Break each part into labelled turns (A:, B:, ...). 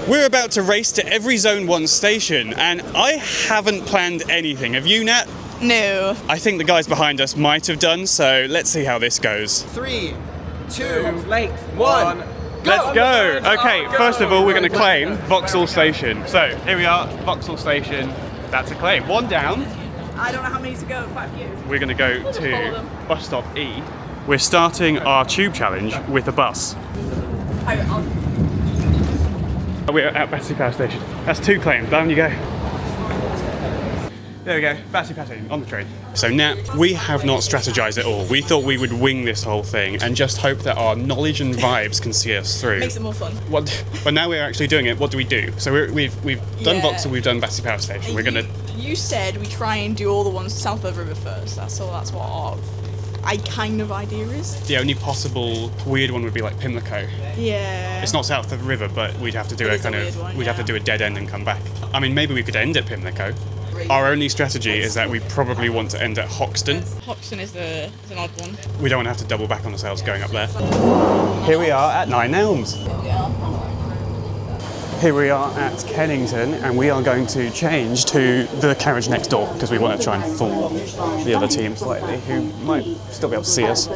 A: We're about to race to every Zone 1 station, and I haven't planned anything. Have you, Nat?
B: No.
A: I think the guys behind us might have done, so let's see how this goes.
C: 3, 2, 1.
A: Let's go! Okay, first of all, we're going to claim Vauxhall Station. So, here we are, Vauxhall Station. That's a claim. One down.
B: I don't know how many to go, quite a few.
A: We're going to go to bus stop E. We're starting our tube challenge with a bus. We're at Battersea Power Station. That's 2 claims. Down you go. There we go, Battersea Power Station, on the train. So Nat, we have not strategized at all. We thought we would wing this whole thing and just hope that our knowledge and vibes can see us through.
B: Makes it more fun.
A: But now we're actually doing it, what do we do? So we've done Vauxhall, we've done Battersea Power Station. We're gonna...
B: You said we try and do all the ones south of the river first. That's what our kind of idea is.
A: The only possible weird one would be like Pimlico.
B: Yeah.
A: It's not south of the river, but we'd have to do have to do a dead end and come back. I mean, maybe we could end at Pimlico. Our only strategy is that we probably want to end at Hoxton.
B: Hoxton is an odd one.
A: We don't want to have to double back on ourselves going up there. Here we are at Nine Elms. Here we are at Kennington, and we are going to change to the carriage next door because we want to try and fool the other team slightly, who might still be able to see us.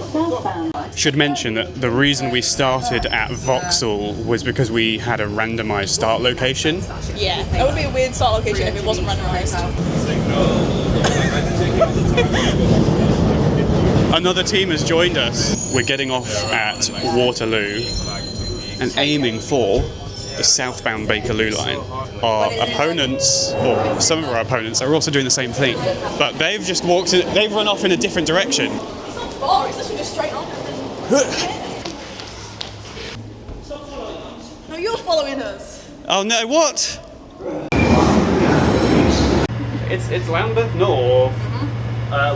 A: Should mention that the reason we started at Vauxhall was because we had a randomised start location.
B: Yeah, that would be a weird start location if it wasn't randomised.
A: Another team has joined us. We're getting off at Waterloo and aiming for the southbound Bakerloo line. Our opponents, or some of our opponents, are also doing the same thing, but they've just they've run off in a different direction.
B: It's not far, it's literally just straight on. No, you're following us.
A: Oh no, what? It's Lambeth North.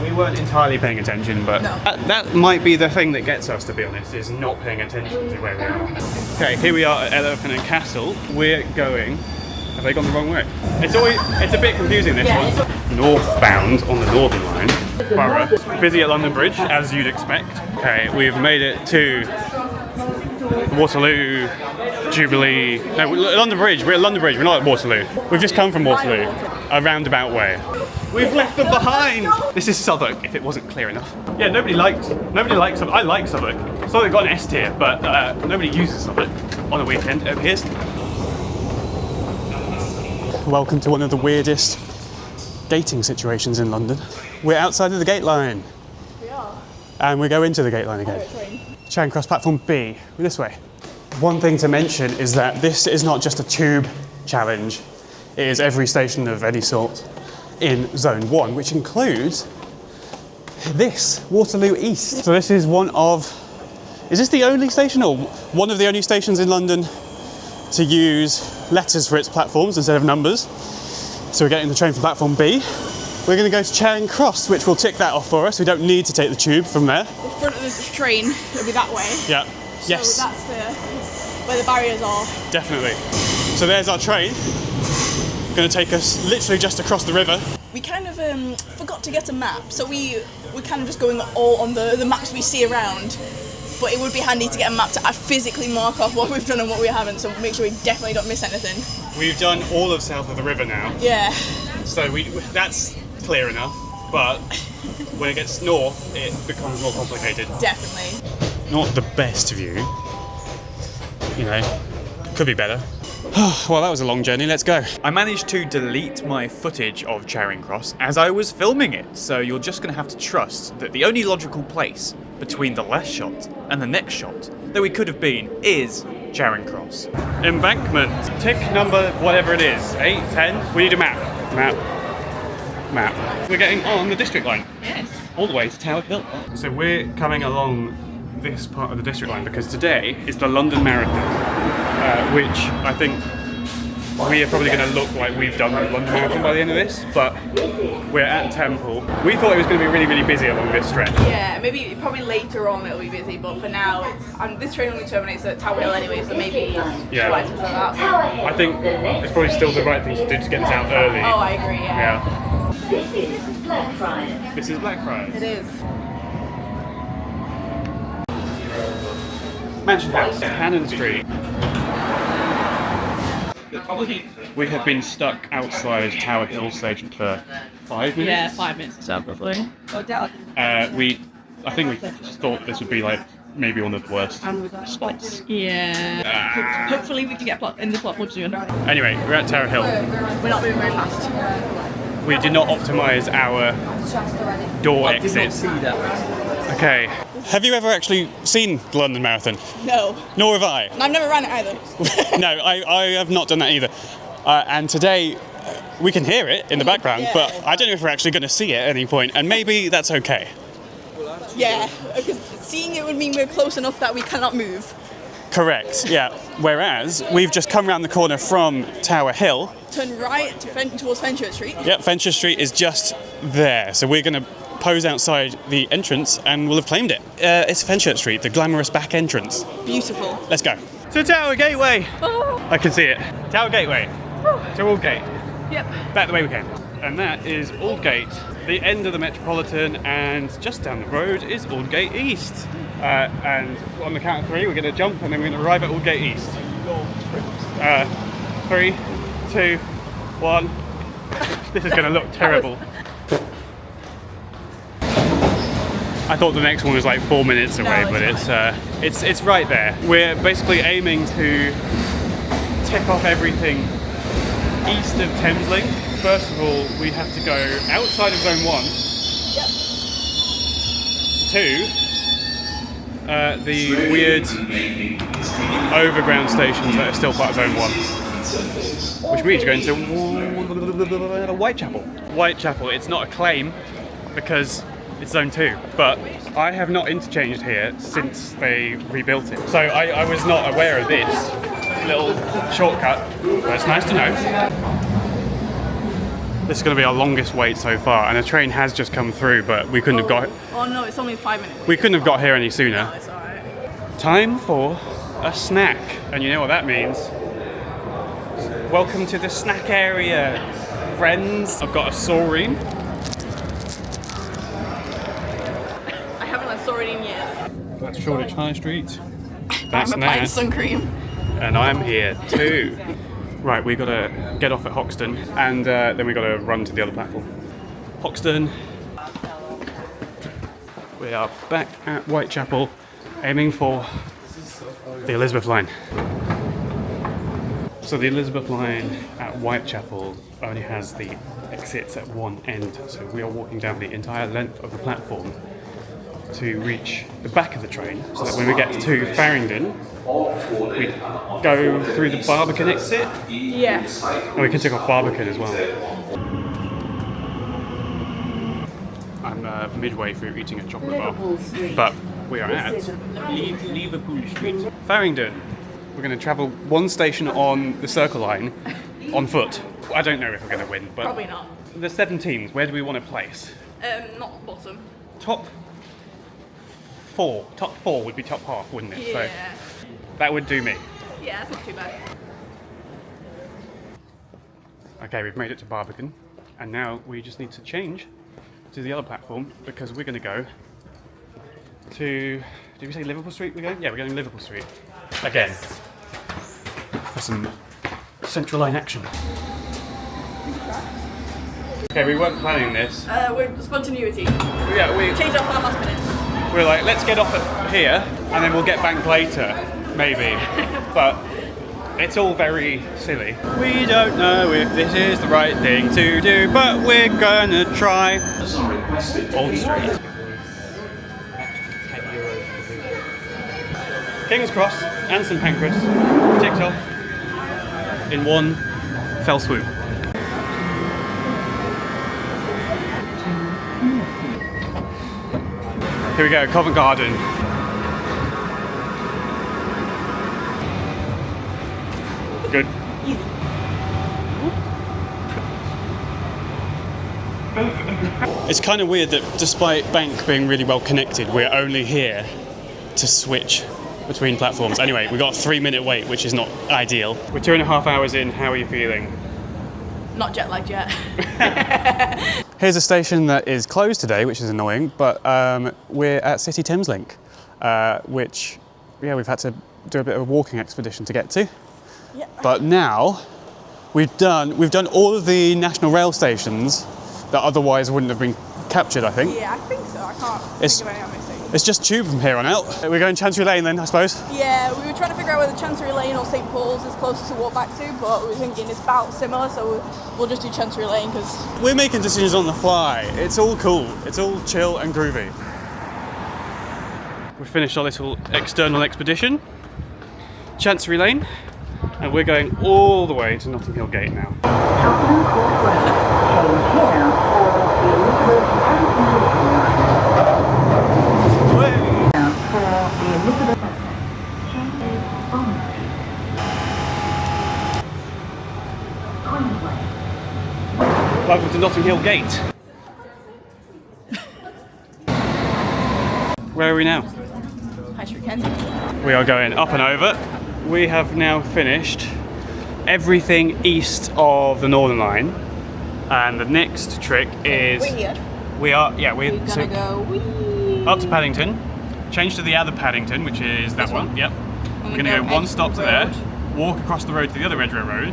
A: We weren't entirely paying attention, but
B: no.
A: that might be the thing that gets us, to be honest, is not paying attention to where we are. Okay, here we are at Elephant and Castle. We're going... Have they gone the wrong way? It's a bit confusing, this one. Northbound on the Northern Line. Borough. Busy at London Bridge, as you'd expect. Okay, we've made it to Waterloo, Jubilee... No, London Bridge. We're at London Bridge, we're not at Waterloo. We've just come from Waterloo. A roundabout way. We've left them behind! This is Southwark, if it wasn't clear enough. Yeah, nobody likes Southwark. I like Southwark. Southwark got an S tier, but nobody uses Southwark on a weekend, it appears. Welcome to one of the weirdest gating situations in London. We're outside of the gate line.
B: We are.
A: And we go into the gate line again. Charing Cross platform B, this way. One thing to mention is that this is not just a tube challenge. It is every station of any sort in Zone 1, which includes this, Waterloo East. So this is is this the only station, or one of the only stations in London to use letters for its platforms instead of numbers? So we're getting the train from platform B. We're going to go to Charing Cross, which will tick that off for us. We don't need to take the tube from there.
B: The front of the train will be that way.
A: Yeah. Yes.
B: So that's where the barriers are.
A: Definitely. So there's our train. Going to take us literally just across the river.
B: We kind of forgot to get a map, so we're kind of just going all on the maps we see around. But it would be handy to get a map to physically mark off what we've done and what we haven't, so make sure we definitely don't miss anything.
A: We've done all of south of the river now.
B: Yeah. So
A: that's clear enough, but when it gets north, it becomes more complicated.
B: Definitely.
A: Not the best view. You know, could be better. Well, that was a long journey, let's go. I managed to delete my footage of Charing Cross as I was filming it, so you're just going to have to trust that the only logical place between the last shot and the next shot that we could have been is Charing Cross. Embankment. Tick number whatever it is. 8, 10. We need a map. Map. We're getting on the district line.
B: Yes.
A: All the way to Tower Hill. So we're coming along this part of the district line because today is the London Marathon, which I think we are probably going to look like we've done the London Marathon by the end of this, but we're at Temple. We thought it was going to be really, really busy along this stretch.
B: Yeah, probably later on it'll be busy, but for now, this train only terminates at Tower Hill anyway, so maybe try to that.
A: I think it's probably still the right thing to do to get this out early.
B: Oh, I agree, yeah.
D: This is Blackfriars.
A: This is Blackfriars.
B: It is.
A: Mansion House, Cannon Street. We have been stuck outside Tower Hill Station for 5 minutes.
B: Yeah, 5 minutes or so, probably.
A: I think we just thought this would be like maybe one of the worst spots.
B: Yeah. Hopefully we can get in the platform soon.
A: Anyway, we're at Tower Hill.
B: We're not moving very fast.
A: We did not optimise our door exits. Okay. Have you ever actually seen the London Marathon?
B: No.
A: Nor have I.
B: And I've never ran it either.
A: No, I have not done that either. And today, we can hear it in the background, but I don't know if we're actually going to see it at any point, and maybe that's okay.
B: Yeah, because seeing it would mean we're close enough that we cannot move.
A: Correct, yeah. Whereas, we've just come around the corner from Tower Hill.
B: Turn right towards Fenchurch Street.
A: Yep, Fenchurch Street is just there, so we're going to pose outside the entrance and we'll have claimed it. It's Fenchurch Street, the glamorous back entrance.
B: Beautiful.
A: Let's go. To Tower Gateway!
B: Oh.
A: I can see it. Tower Gateway. To Aldgate.
B: Yep.
A: Back the way we came. And that is Aldgate, the end of the Metropolitan, and just down the road is Aldgate East. And on the count of 3, we're going to jump and then we're going to arrive at Aldgate East. 3, 2, 1. This is going to look terrible. I thought the next one was like 4 minutes away, but it's right there. We're basically aiming to tick off everything east of Thameslink. First of all, we have to go outside of Zone 1 to the weird overground stations that are still part of Zone 1, which means going to Whitechapel. Whitechapel, it's not a claim because it's Zone 2, but I have not interchanged here since they rebuilt it. So I was not aware of this little shortcut, but it's nice to know. This is going to be our longest wait so far, and a train has just come through, but we couldn't have got...
B: Oh no, it's only 5 minutes.
A: We couldn't have got here any sooner.
B: No, it's alright.
A: Time for a snack, and you know what that means. Welcome to the snack area, friends. I've got a saurine.
B: I haven't had saurine yet.
A: That's Shoreditch High Street. That's
B: I'm applying
A: Natt.
B: sun cream.
A: And I'm here too. Right, we gotta get off at Hoxton, and then we gotta run to the other platform. Hoxton. We are back at Whitechapel, aiming for the Elizabeth line. So the Elizabeth line at Whitechapel only has the exits at one end, so we are walking down the entire length of the platform to reach the back of the train, so that when we get to Farringdon, we go through the Barbican exit.
B: Yeah.
A: And we can take off Barbican as well. I'm midway through eating a chocolate bar, but we are at Liverpool Street. Farringdon. We're going to travel one station on the Circle line on foot. I don't know if we're going to win, but
B: Probably not.
A: the 7 teams, where do we want to place?
B: Not bottom.
A: Top 4. Top 4 would be top half, wouldn't it?
B: Yeah.
A: So that would do me.
B: Yeah, that's not too bad.
A: Okay, we've made it to Barbican, and now we just need to change to the other platform because we're going to go to... Did we say Liverpool Street we're going? Yeah, we're going to Liverpool Street. Again. For some Central Line action. Okay, we weren't planning this.
B: We're spontaneity.
A: Yeah, we
B: Changed up for the last minute.
A: were like, let's get off at here, and then we'll get back later, maybe. But it's all very silly. We don't know if this is the right thing to do, but we're gonna try. Old Street. King's Cross and St Pancras ticked off in one fell swoop. Here we go, Covent Garden. Good. It's kind of weird that despite Bank being really well connected, we're only here to switch between platforms. Anyway, we got a 3-minute wait, which is not ideal. We're 2.5 hours in. How are you feeling?
B: Not jet lagged yet.
A: Here's a station that is closed today, which is annoying, but we're at City Thameslink, which, yeah, we've had to do a bit of a walking expedition to get to.
B: Yeah.
A: But now We've done all of the National Rail stations that otherwise wouldn't have been captured, I think.
B: Yeah, I think so. I can't
A: It's-
B: think of any I'm missing.
A: It's just tube from here on out. We're going Chancery Lane then, I suppose.
B: Yeah, we were trying to figure out whether Chancery Lane or St Paul's is closest to walk back to, but we were thinking it's about similar, so we'll just do Chancery Lane because
A: We're making decisions on the fly. It's all cool. It's all chill and groovy. We've finished our little external expedition, Chancery Lane, and we're going all the way to Notting Hill Gate now. Welcome to Notting Hill Gate. Where are we now?
B: High Street Kensington.
A: We are going up and over. We have now finished everything east of the Northern Line, and the next trick is
B: We're here.
A: we're
B: We're gonna go wee.
A: up to Paddington, change to the other Paddington, which is that one. Yep. We're gonna go one stop to there, walk across the road to the other Edgware Road.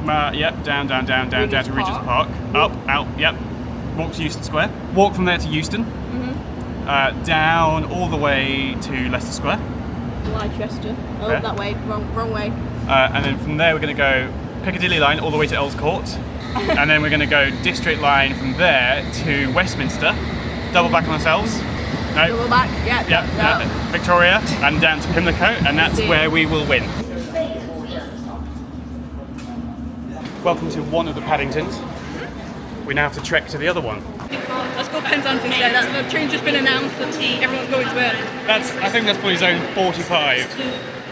A: Yep, down to Regent's Park. Up, out, yep. Walk to Euston Square. Walk from there to Euston. Down all the way to Leicester Square.
B: Leicester. Oh,
A: Okay.
B: that way. Wrong way.
A: And then from there we're going to go Piccadilly line all the way to Earls Court. And then we're going to go District line from there to Westminster. Double back on ourselves. No.
B: Double back. Yeah.
A: Yep,
B: No.
A: Victoria and down to Pimlico, and that's where we will win. Welcome to one of the Paddingtons. We now have to trek to the other one.
B: Let's go Penzance instead. The train's just been announced and everyone's going to it.
A: I think that's probably zone 45.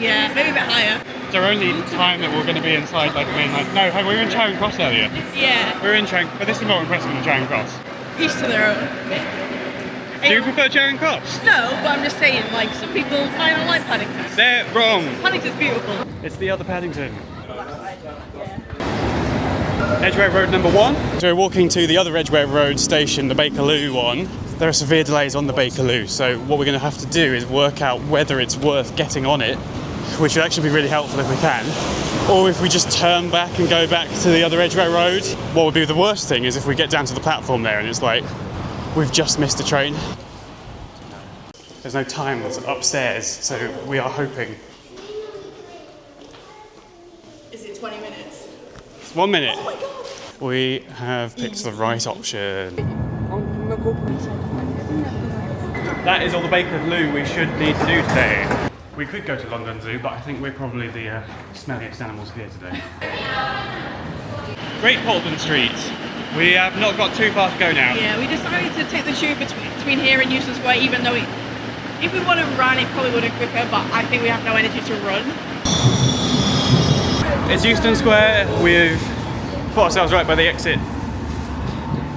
B: Yeah, maybe a bit higher.
A: It's our only time that we're going to be inside like the main line. No, we were in Charing Cross earlier.
B: Yeah.
A: We're in Charing, but this is more impressive than Charing Cross.
B: Each to their own.
A: Do you prefer Charing Cross?
B: No, but I'm just saying, like, some people might not like Paddington.
A: They're wrong.
B: Paddington's beautiful.
A: It's the other Paddington. Edgware Road number 1. So we're walking to the other Edgware Road station, the Bakerloo one. There are severe delays on the Bakerloo, so what we're going to have to do is work out whether it's worth getting on it, which would actually be really helpful if we can, or if we just turn back and go back to the other Edgware Road. What would be the worst thing is if we get down to the platform there and it's like, we've just missed a train. There's no times upstairs, so we are hoping.
B: Is it 20 minutes?
A: 1 minute.
B: Oh my god!
A: We have picked the right option. That is all the Bakerloo we should need to do today. We could go to London Zoo, but I think we're probably the smelliest animals here today. Great Portland Street. We have not got too far to go now.
B: Yeah, we decided to take the tube between here and Euston Square, even though if we want to run, it probably would have quicker, but I think we have no energy to run.
A: It's Euston Square. We've put ourselves right by the exit.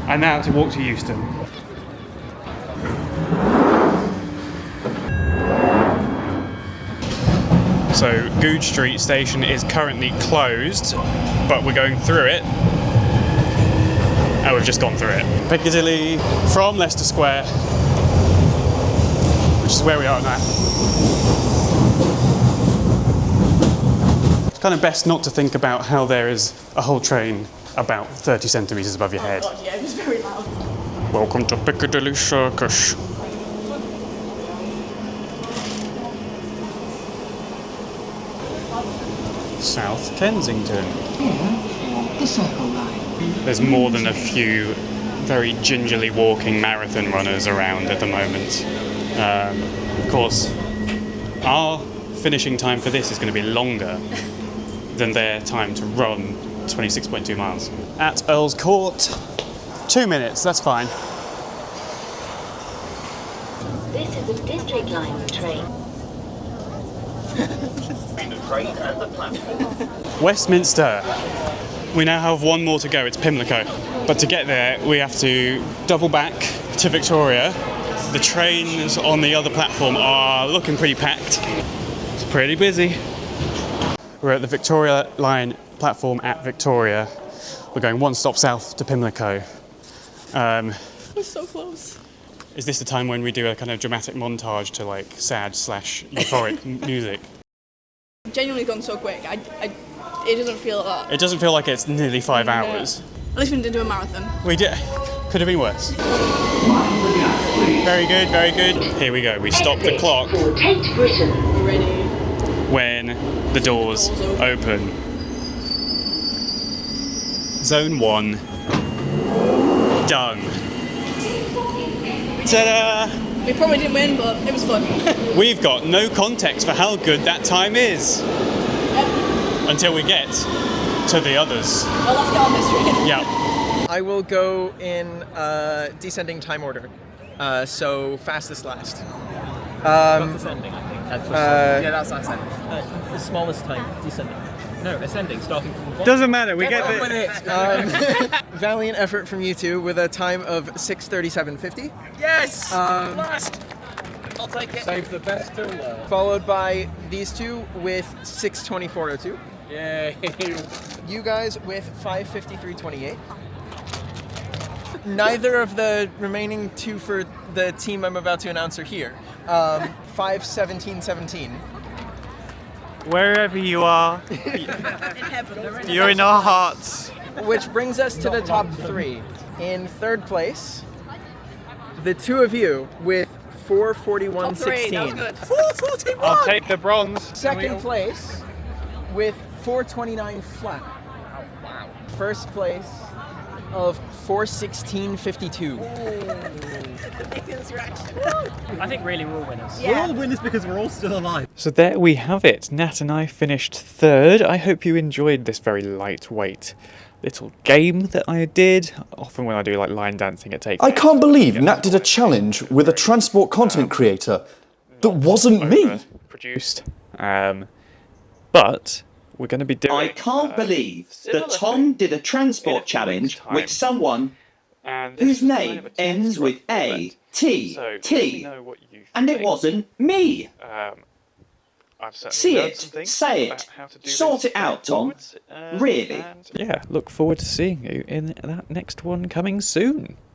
A: And now to walk to Euston. So Goodge Street station is currently closed, but we're going through it. And we've just gone through it. Piccadilly from Leicester Square, which is where we are now. It's kind of best not to think about how there is a whole train about 30 centimetres above your head.
B: Oh god, yeah, it was very loud.
A: Welcome to Piccadilly Circus. South Kensington.
E: The Circle Line.
A: There's more than a few very gingerly walking marathon runners around at the moment. Of course, our finishing time for this is going to be longer than their time to run 26.2 miles. At Earls Court, 2 minutes, that's fine.
D: This is a District Line train.
A: Westminster. We now have one more to go, it's Pimlico. But to get there, we have to double back to Victoria. The trains on the other platform are looking pretty packed. It's pretty busy. We're at the Victoria line platform at Victoria. We're going one stop south to Pimlico.
B: We're so close.
A: Is this the time when we do a kind of dramatic montage to like sad / euphoric music?
B: Genuinely gone so quick. I it doesn't feel like that.
A: It doesn't feel like it's nearly 5 hours.
B: At least we didn't do a marathon.
A: We did. Could have been worse. Very good, very good. Here we go. We stop the clock
D: For Tate Britain.
B: We're ready.
A: when the doors open. Zone 1. Done. Ta-da!
B: We probably didn't win, but it was fun.
A: We've got no context for how good that time is. Until we get to the others.
B: Well, let's get on history.
A: Yeah.
C: I will go in descending time order. So fastest last.
F: That's ascending, I think.
C: Yeah,
F: that's ascending. The smallest time, descending. No, ascending, starting from the bottom.
A: Doesn't matter, we get
C: the valiant effort from you two with a time of 6:37:50.
F: Yes! Last! I'll take it. Save the best till last.
C: Followed by these two with 6:24:02.
F: Yay!
C: You guys with 5:53:28. Neither of the remaining two for the team I'm about to announce are here. 5:17:17.
G: Wherever you are, you're in our hearts.
C: Which brings us to the top three. In third place, the two of you with 4:41:16.
B: That was good.
C: 4:41.
G: I'll take the bronze.
C: Second place with 4:29 flat. Wow. First place of 4:16:52.
F: I think really we're all winners.
B: Yeah.
F: all winners because we're all still alive.
G: So there we have it. Nat and I finished third. I hope you enjoyed this very lightweight little game that I did. Often when I do like line dancing, it takes.
H: I can't believe Nat did a challenge with a transport content creator that wasn't me.
G: Produced. But we're going to be doing.
I: I can't believe that Tom did a transport challenge with someone whose name ends with A, T, T, and it wasn't me. See it, say it, sort it out, Tom. Really.
G: Yeah, look forward to seeing you in that next one coming soon.